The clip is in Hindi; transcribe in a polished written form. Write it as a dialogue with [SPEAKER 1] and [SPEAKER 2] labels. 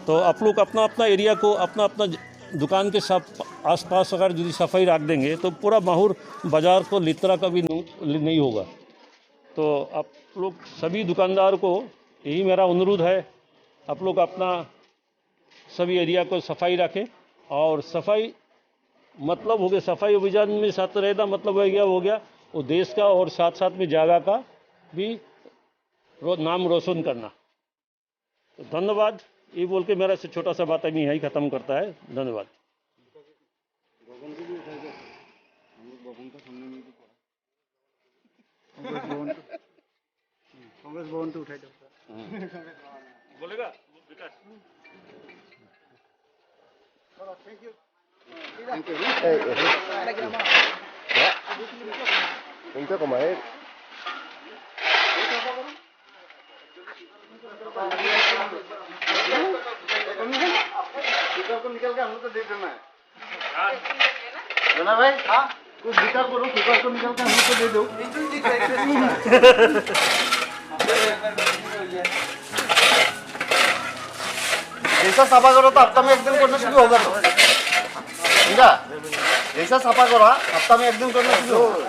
[SPEAKER 1] तो आप लोग अपना अपना एरिया को अपना अपना दुकान के साथ आसपास अगर यदि सफाई रख देंगे तो पूरा माहौर बाज़ार को लितरा का भी नहीं होगा। तो आप लोग सभी दुकानदार को यही मेरा अनुरोध है, आप लोग अपना सभी एरिया को सफाई रखें। और सफाई मतलब हो गया, सफाई अभियान में साथ रहना मतलब हो गया वो देश का और साथ साथ में जगह का भी नाम रोशन करना। तो धन्यवाद, ये बोल के मेरा से छोटा सा बात अभी यही खत्म करता है। धन्यवाद।
[SPEAKER 2] कांग्रेस भवन तो उठाई
[SPEAKER 1] बोलेगा विकास।
[SPEAKER 2] थैंक यू
[SPEAKER 3] untuk kemarin
[SPEAKER 2] को निकल के हम लोग को दे देना है भाई। हाँ कुछ विचार करो, पेपर को निकल के हम लोग को दे दो। जैसा सफा करो तो हफ्ता में एक दिन करना शुरू होगा। तो ठीक है, जैसा सफा करो हफ्ता में एक दिन करना शुरू होगा।